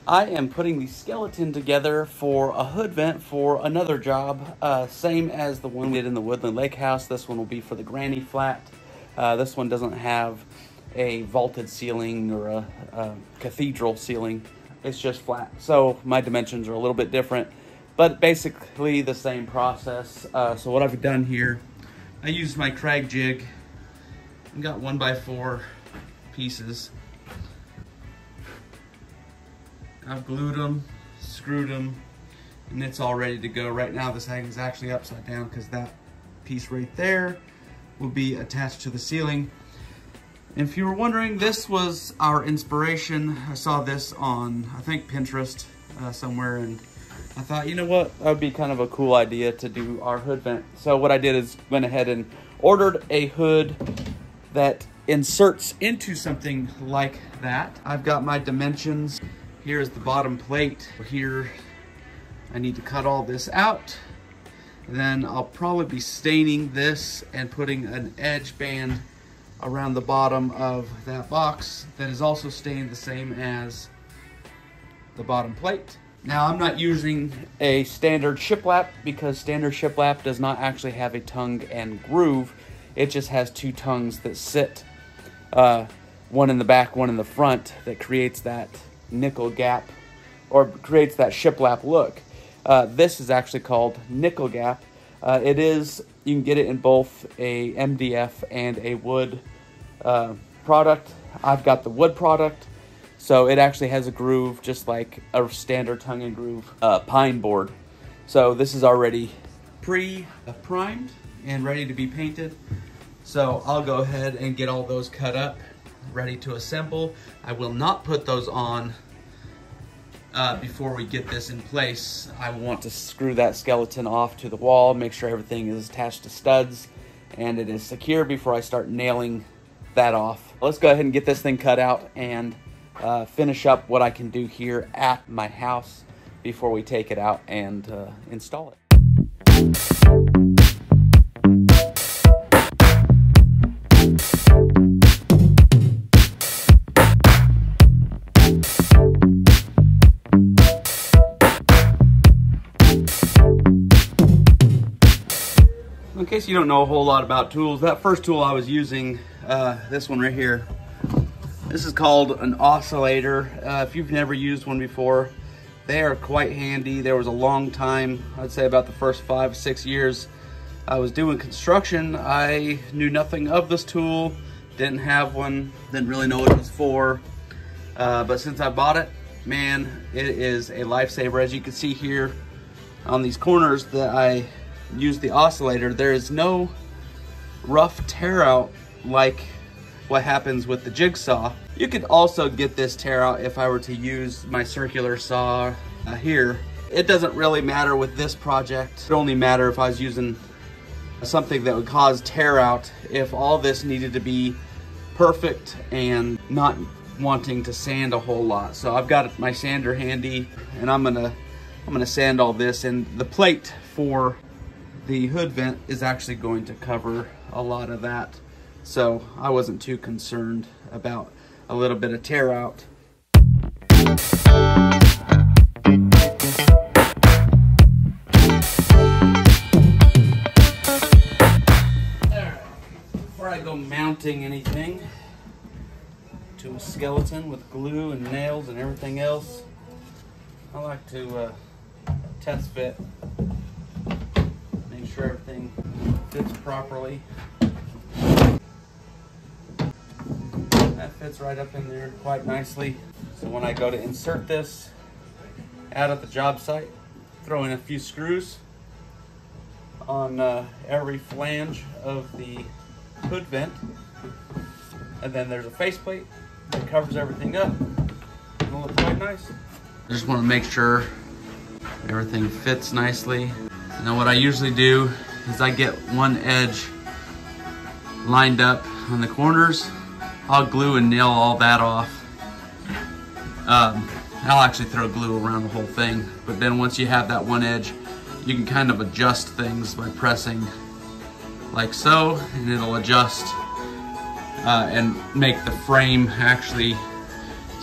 I am putting the skeleton together for a hood vent for another job, same as the one we did in the Woodland Lake House. This one will be for the granny flat. This one doesn't have a vaulted ceiling or a cathedral ceiling. It's just flat. So my dimensions are a little bit different, but basically the same process. So what I've done here, I used my Krag jig and got 1x4 pieces. I've glued them, screwed them, and it's all ready to go. Right now this thing is actually upside down because that piece right there will be attached to the ceiling. And if you were wondering, this was our inspiration. I saw this on, I think, Pinterest somewhere, and I thought, you know what, that would be kind of a cool idea to do our hood vent. So what I did is went ahead and ordered a hood that inserts into something like that. I've got my dimensions. Here's the bottom plate. Here, I need to cut all this out. And then I'll probably be staining this and putting an edge band around the bottom of that box that is also stained the same as the bottom plate. Now, I'm not using a standard shiplap because standard shiplap does not actually have a tongue and groove. It just has two tongues that sit, one in the back, one in the front, that creates that nickel gap, or creates that shiplap look. This is actually called nickel gap. It is, you can get it in both a MDF and a wood product. I've got the wood product, so it actually has a groove just like a standard tongue and groove pine board. So this is already pre-primed and ready to be painted. So I'll go ahead and get all those cut up, ready to assemble. I will not put those on before we get this in place. I want to screw that skeleton off to the wall, make sure everything is attached to studs and it is secure before I start nailing that off. Let's go ahead and get this thing cut out and finish up what I can do here at my house before we take it out and install it. In case you don't know a whole lot about tools, that first tool I was using, this one right here, this is called an oscillator. If you've never used one before, they are quite handy. There was a long time, I'd say about the first 5-6 years I was doing construction, I knew nothing of this tool, didn't have one, didn't really know what it was for. But since I bought it, man, it is a lifesaver. As you can see here on these corners that I use the oscillator, there is no rough tear out like what happens with the jigsaw. You could also get this tear out if I were to use my circular saw here. It doesn't really matter with this project. It would only matter if I was using something that would cause tear out, if all this needed to be perfect and not wanting to sand a whole lot. So I've got my sander handy, and I'm gonna sand all this, and the plate for the hood vent is actually going to cover a lot of that. So I wasn't too concerned about a little bit of tear out. Before I go mounting anything to a skeleton with glue and nails and everything else, I like to test fit. Make sure everything fits properly. That fits right up in there quite nicely. So when I go to insert this out at the job site, throw in a few screws on every flange of the hood vent, and then there's a faceplate that covers everything up. It'll look quite nice. I just want to make sure everything fits nicely. Now what I usually do is I get one edge lined up on the corners. I'll glue and nail all that off. I'll actually throw glue around the whole thing, but then once you have that one edge, you can kind of adjust things by pressing like so, and it'll adjust and make the frame actually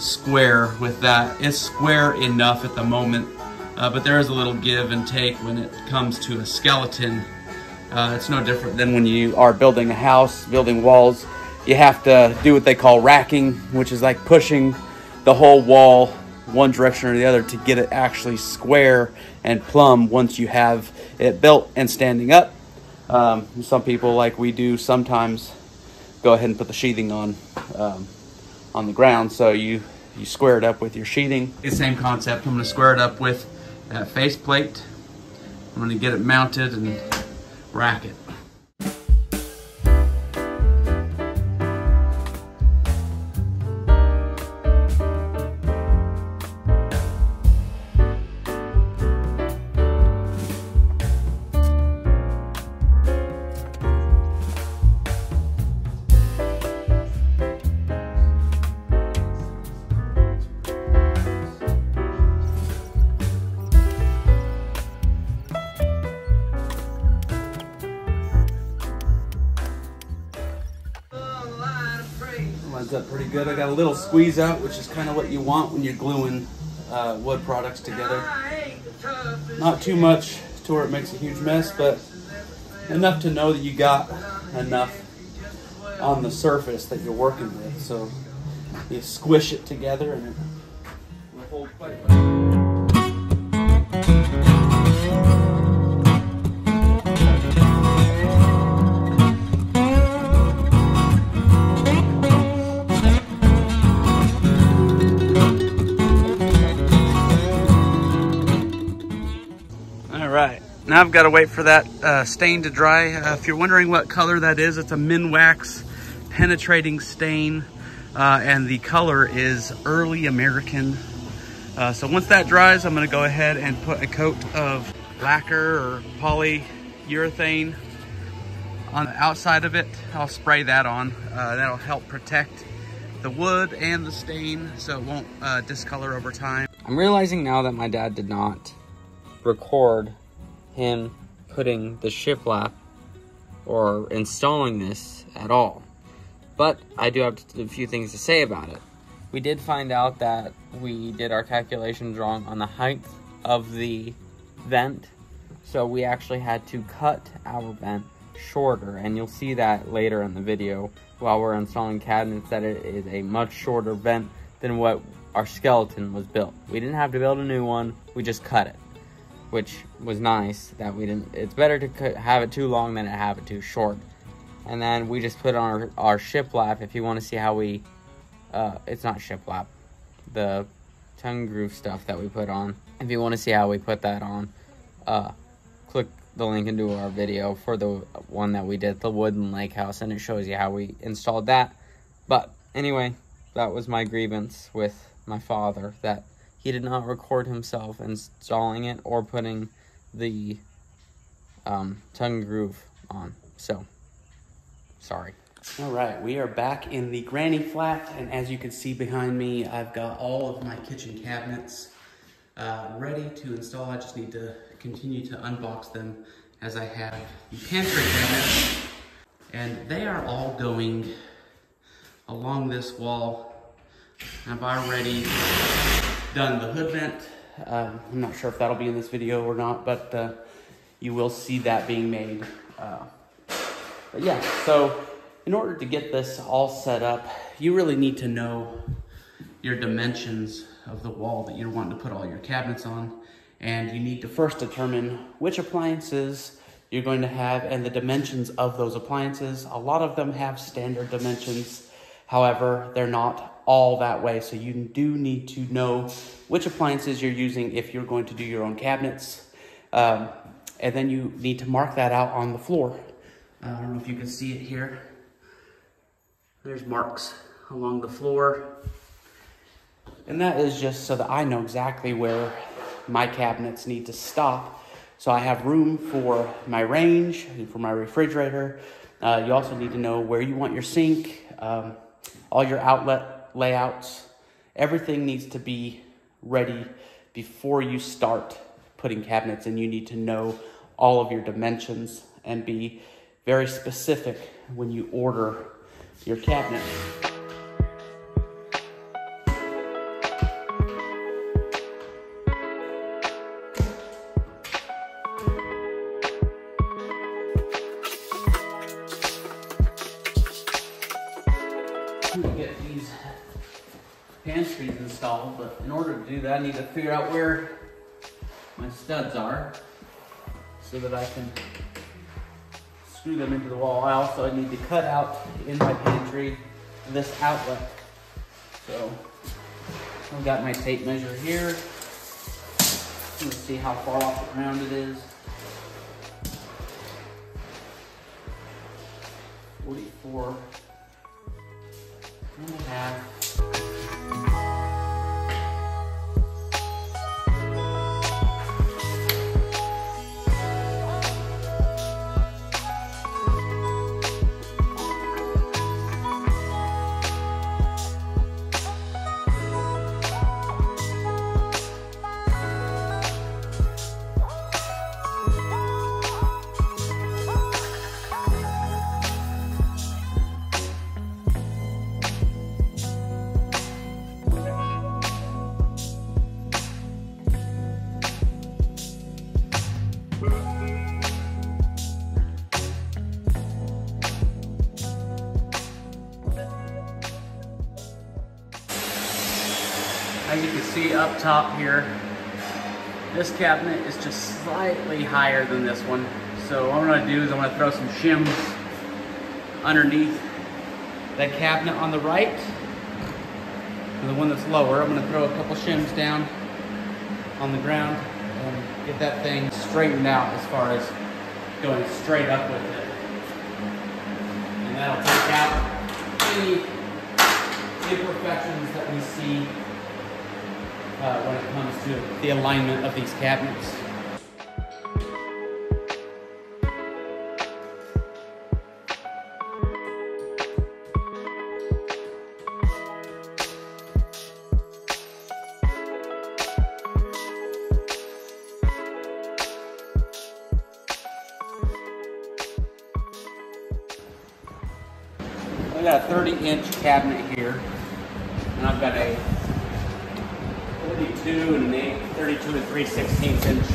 square with that. It's square enough at the moment, but there is a little give and take when it comes to a skeleton. It's no different than when you are building a house, building walls. You have to do what they call racking, which is like pushing the whole wall one direction or the other to get it actually square and plumb once you have it built and standing up. Some people, like we do sometimes, go ahead and put the sheathing on the ground, so you square it up with your sheathing. The same concept. I'm going to square it up with that face plate. I'm going to get it mounted and rack it. Lines up pretty good. I got a little squeeze out, which is kind of what you want when you're gluing wood products together. Not too much to where it makes a huge mess, but enough to know that you got enough on the surface that you're working with. So you squish it together and it will hold quite well. Now I've got to wait for that stain to dry. If you're wondering what color that is, it's a Minwax penetrating stain, and the color is Early American. So once that dries, I'm going to go ahead and put a coat of lacquer or polyurethane on the outside of it. I'll spray that on. That'll help protect the wood and the stain so it won't discolor over time. I'm realizing now that my dad did not record him putting the shiplap or installing this at all, but I do have a few things to say about it. We did find out that we did our calculations wrong on the height of the vent, so we actually had to cut our vent shorter, and you'll see that later in the video while we're installing cabinets, that it is a much shorter vent than what our skeleton was built. We didn't have to build a new one, we just cut it, which was nice that we didn't. It's better to have it too long than to have it too short. And then we just put on our shiplap. If you want to see how we, it's not shiplap, the tongue groove stuff that we put on. If you want to see how we put that on, click the link into our video for the one that we did, the wooden lake house, and it shows you how we installed that. But anyway, that was my grievance with my father, that he did not record himself installing it or putting the tongue groove on. So, sorry. All right, we are back in the granny flat, and as you can see behind me, I've got all of my kitchen cabinets ready to install. I just need to continue to unbox them, as I have the pantry cabinets, and they are all going along this wall. I've already done the hood vent. I'm not sure if that'll be in this video or not, but you will see that being made. But yeah, so in order to get this all set up, you really need to know your dimensions of the wall that you're wanting to put all your cabinets on. And you need to first determine which appliances you're going to have and the dimensions of those appliances. A lot of them have standard dimensions. However, they're not all that way, so you do need to know which appliances you're using if you're going to do your own cabinets, and then you need to mark that out on the floor. I don't know if you can see it here. There's marks along the floor, and that is just so that I know exactly where my cabinets need to stop, so I have room for my range and for my refrigerator. You also need to know where you want your sink, all your outlet layouts. Everything needs to be ready before you start putting cabinets, and you need to know all of your dimensions and be very specific when you order your cabinet. entries installed, but in order to do that, I need to figure out where my studs are so that I can screw them into the wall. I also need to cut out in my pantry this outlet. So I've got my tape measure here. Let's see how far off the ground it is. 44 and a half. As you can see up top here, this cabinet is just slightly higher than this one. So what I'm gonna do is I'm gonna throw some shims underneath that cabinet on the right. And the one that's lower, I'm gonna throw a couple shims down on the ground and get that thing straightened out as far as going straight up with it. And that'll take out any imperfections that we see when it comes to the alignment of these cabinets. I got a 30-inch cabinet here, and I've got a 32 and 3/16 inch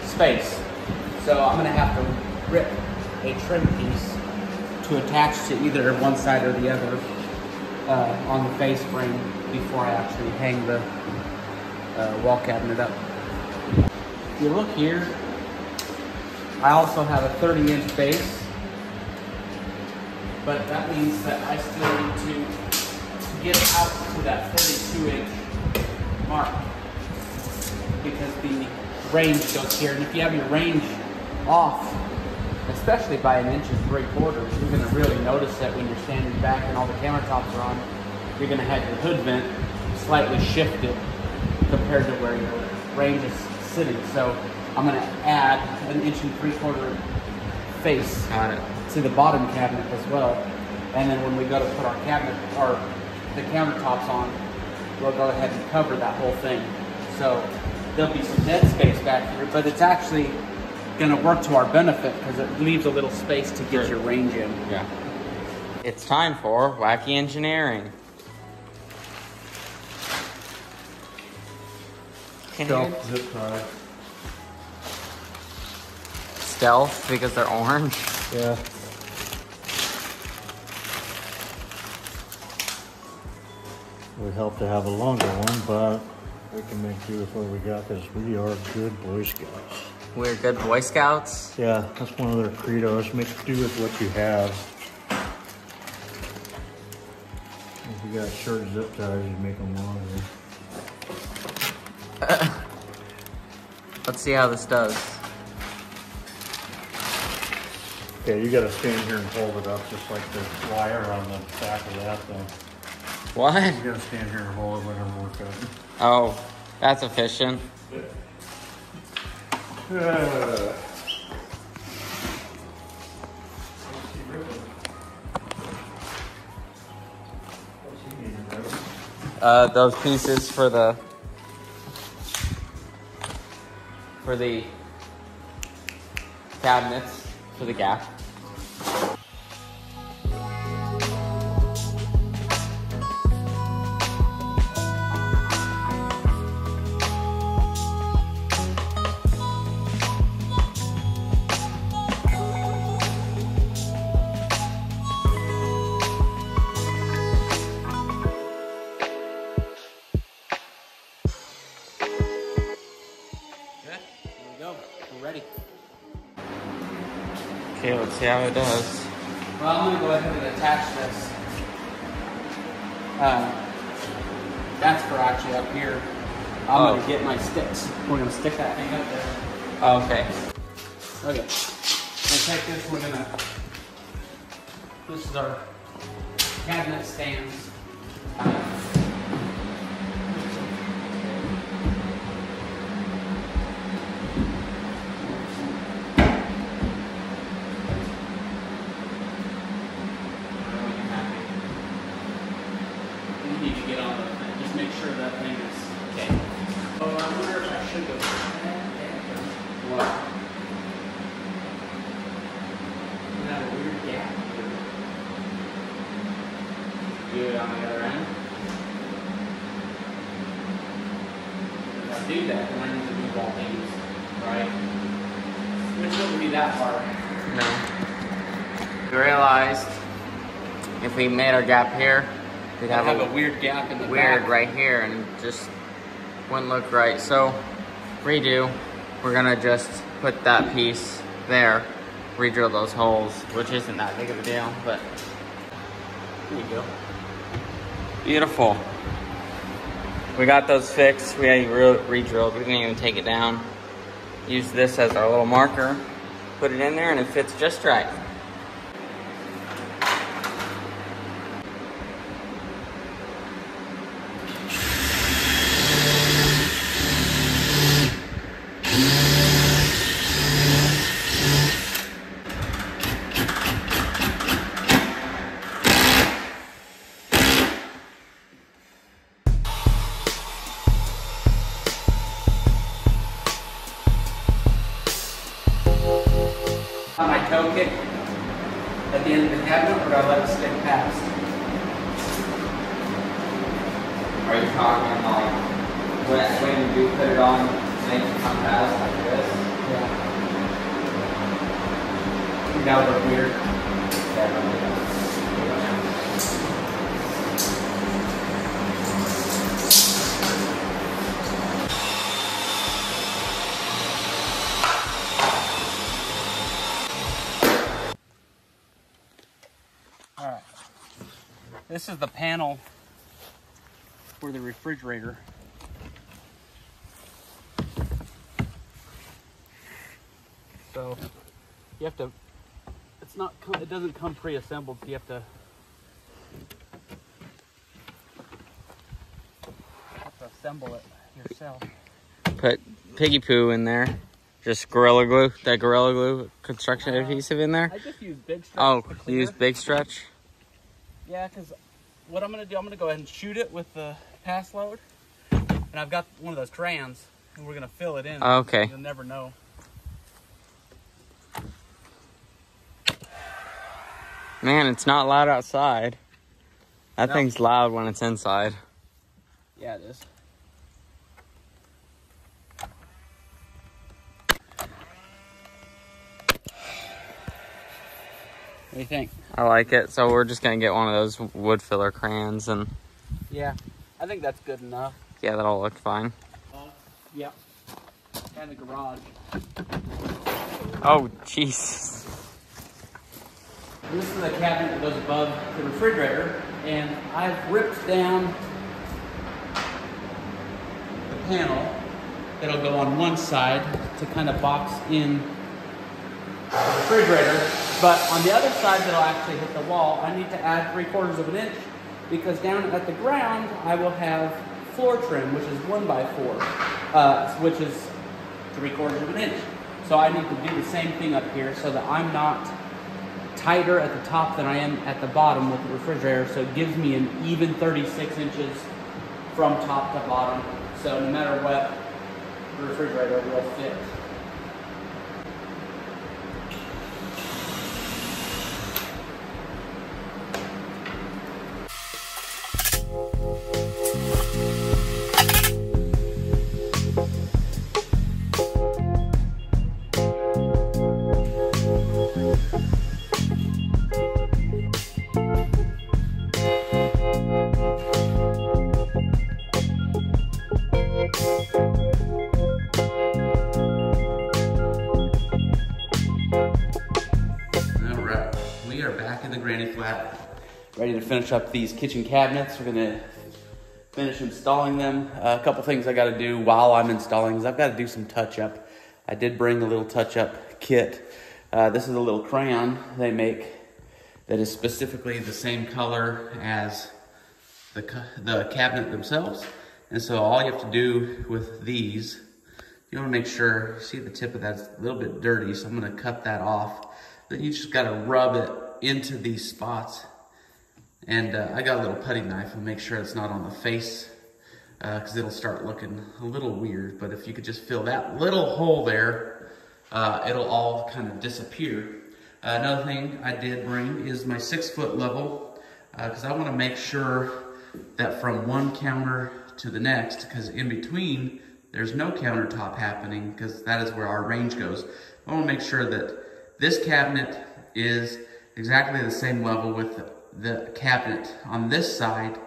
space. So I'm gonna have to rip a trim piece to attach to either one side or the other on the face frame before I actually hang the wall cabinet up. If you look here, I also have a 30-inch base, but that means that I still need to get out to that 32-inch mark because the range goes here. And if you have your range off, especially by 1 3/4 inches, you're going to really notice that when you're standing back and all the countertops are on. You're going to have your hood vent slightly shifted compared to where your range is sitting. So I'm going to add 1 3/4 face to the bottom cabinet as well. And then when we go to put our cabinet or the countertops on, we'll go ahead and cover that whole thing. So there'll be some dead space back here, but it's actually going to work to our benefit because it leaves a little space to get your range in. Yeah. It's time for wacky engineering. Stealth zip tie. Stealth because they're orange? Yeah. It would help to have a longer one, but we can make do with what we got because we are good Boy Scouts. We're good Boy Scouts? Yeah, that's one of their credos. Make do with what you have. If you got short zip ties, you make them longer. Let's see how this does. Yeah, you gotta stand here and hold it up just like the wire on the back of that thing. What? You gotta stand here and hold it whenever we're cutting. Oh, that's efficient. Those pieces for the cabinets, for the gap. we're ready. Okay, let's see how it does. Well, I'm gonna go ahead and attach this. That's for actually up here. I'm gonna get my sticks. We're gonna stick that thing up there. Oh, okay. Okay. We'll take this, we're gonna, this is our cabinet stands. You need to get on the thing. Just make sure that thing is okay. Oh, I wonder if I should go. What? You have a weird gap here. Do it on the other end. If I do that, then I need to do all things, right? Which wouldn't be that hard. No. We realized if we made our gap here, we'd have a weird gap in the weird back. right here and just wouldn't look right. So redo. We're gonna just put that piece there, re-drill those holes, which isn't that big of a deal, but there you go. Beautiful. We got those fixed. We re-drilled. We didn't even take it down. Use this as our little marker. Put it in there and it fits just right. On my toe kick at the end of the cabinet, or do I let it stick past? Are you talking like when you do put it on, make it come past like this? Yeah. That would look weird. Yeah, really does. Alright. This is the panel for the refrigerator. So you have to, it doesn't come pre-assembled, so you have to assemble it yourself. Put piggy poo in there. Just Gorilla Glue, that Gorilla Glue construction adhesive in there. I just use Big Stretch. Oh, to you clear. use Big Stretch? Yeah, because what I'm going to do, I'm going to go ahead and shoot it with the pass load. And I've got one of those crayons, and we're going to fill it in. Okay. You'll never know. Man, it's not loud outside. That No. thing's loud when it's inside. Yeah, it is. What do you think? I like it. So we're just gonna get one of those wood filler crayons and Yeah, I think that's good enough. yeah, that'll look fine. Yeah. And the garage. Oh, jeez. This is the cabinet that goes above the refrigerator, and I've ripped down the panel that'll go on one side to kind of box in the refrigerator, but on the other side that'll actually hit the wall, I need to add 3/4 of an inch, because down at the ground I will have floor trim, which is 1x4, which is 3/4 of an inch. So I need to do the same thing up here so that I'm not tighter at the top than I am at the bottom with the refrigerator, so it gives me an even 36 inches from top to bottom. So no matter what, the refrigerator will fit. granny flat. Ready to finish up these kitchen cabinets. We're gonna finish installing them. A couple things I gotta do while I'm installing is I've gotta do some touch up. I did bring a little touch up kit. This is a little crayon they make that is specifically the same color as the cabinet themselves. And so all you have to do with these, you want to make sure, see the tip of that's a little bit dirty, so I'm going to cut that off. Then you just got to rub it into these spots. And I got a little putty knife and make sure it's not on the face, because it'll start looking a little weird. But if you could just fill that little hole there, it'll all kind of disappear. Another thing I did bring is my 6-foot level, because I want to make sure that from one counter to the next, because in between there's no countertop happening, because that is where our range goes. I want to make sure that this cabinet is exactly the same level with the cabinet on this side.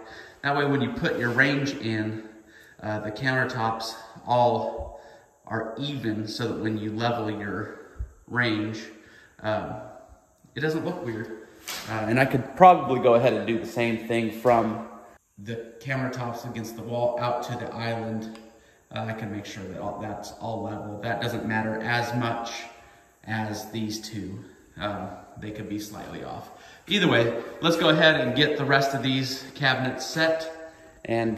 That way when you put your range in, the countertops all are even, so that when you level your range, it doesn't look weird. And I could probably go ahead and do the same thing from the countertops against the wall out to the island. I can make sure that that's all level. That doesn't matter as much as these two. They could be slightly off. Either way, let's go ahead and get the rest of these cabinets set and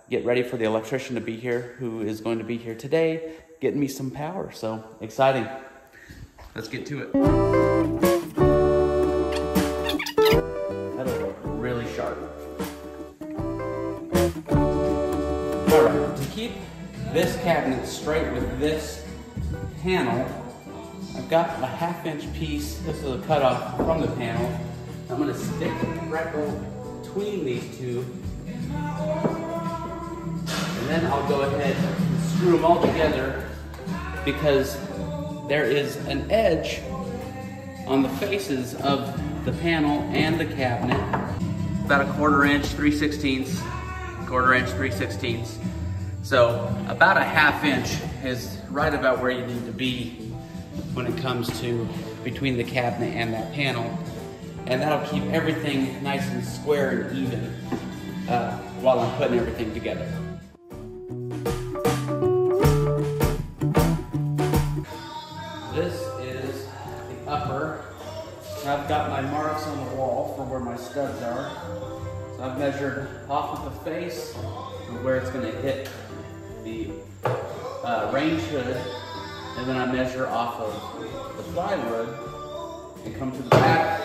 get ready for the electrician to be here, who is going to be here today, getting me some power. So exciting. Let's get to it. That'll look really sharp. All right, to keep this cabinet straight with this panel, I've got a 1/2-inch piece. This is a cutoff from the panel. I'm gonna stick the rectangle between these two, and then I'll go ahead and screw them all together, because there is an edge on the faces of the panel and the cabinet. About a 1/4 inch, 3/16, 1/4 inch, 3/16. So about a 1/2 inch is right about where you need to be when it comes to between the cabinet and that panel. And that'll keep everything nice and square and even while I'm putting everything together. This is the upper. I've got my marks on the wall for where my studs are. So I've measured off of the face of where it's going to hit the range hood, and then I measure off of the plywood and come to the back,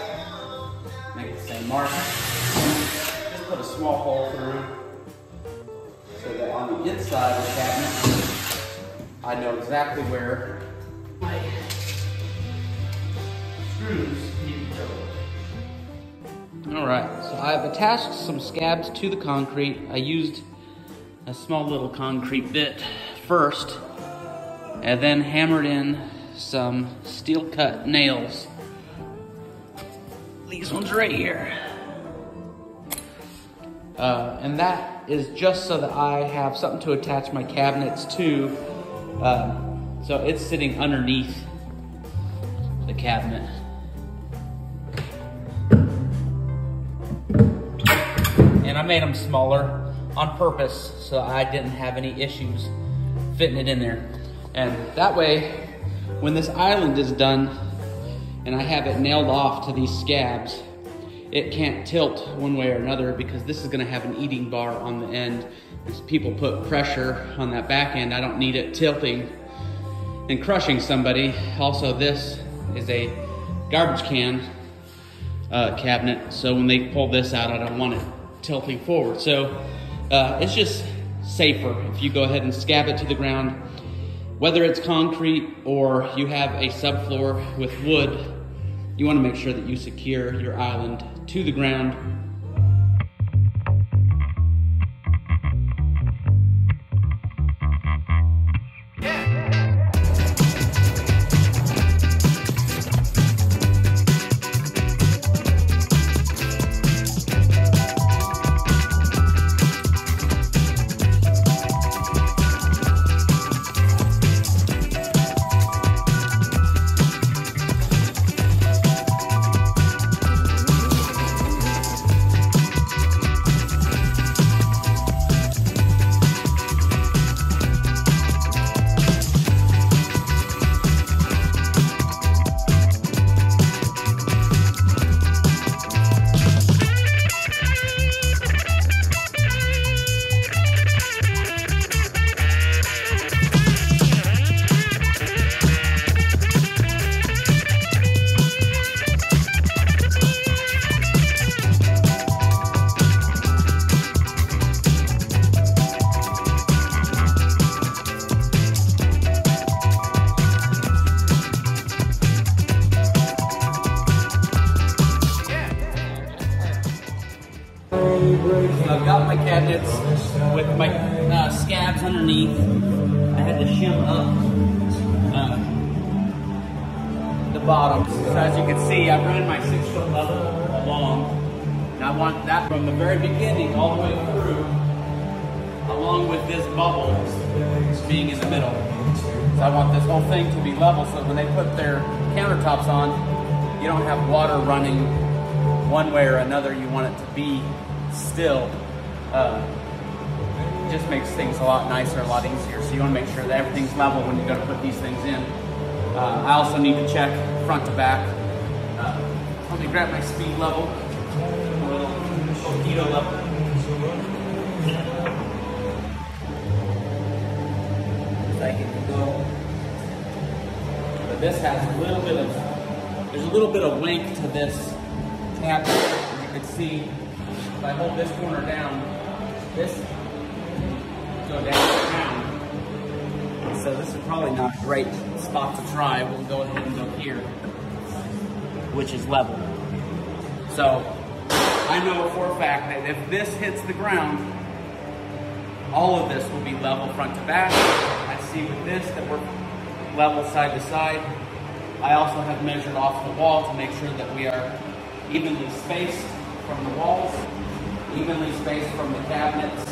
make the same mark. Just put a small hole through so that on the inside of the cabinet, I know exactly where my screws need to go. All right, so I've attached some scabs to the concrete. I used a small little concrete bit first, and then hammered in some steel cut nails. These ones right here. And that is just so that I have something to attach my cabinets to. So it's sitting underneath the cabinet. And I made them smaller on purpose so I didn't have any issues fitting it in there. And that way, when this island is done and I have it nailed off to these scabs, it can't tilt one way or another, because this is gonna have an eating bar on the end. As people put pressure on that back end, I don't need it tilting and crushing somebody. Also, this is a garbage can cabinet, so when they pull this out, I don't want it tilting forward. So it's just safer if you go ahead and scab it to the ground. Whether it's concrete or you have a subfloor with wood, you want to make sure that you secure your island to the ground. cabinets with my scabs underneath. I had to shim up the bottoms. So as you can see, I ran my 6-foot level along. And I want that from the very beginning all the way through, along with this bubble being in the middle. So I want this whole thing to be level so when they put their countertops on, you don't have water running one way or another. You want it to be still. Just makes things a lot nicer, a lot easier. So you want to make sure that everything's level when you're going to put these things in. I also need to check front to back. Let me grab my speed level, or a little torpedo level. So I can go. But this has a little bit of, there's a little bit of wink to this cabinet. As you can see, if I hold this corner down, this go down. So this is probably not a great spot to try. We'll go ahead and go here, which is level. So I know for a fact that if this hits the ground, all of this will be level front to back. I see with this that we're level side to side. I also have measured off the wall to make sure that we are evenly spaced from the walls, evenly spaced from the cabinets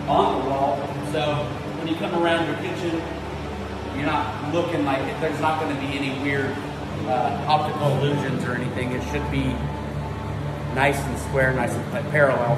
on the wall. So when you come around your kitchen, you're not looking like it. There's not going to be any weird optical illusions or anything. It should be nice and square, nice and parallel.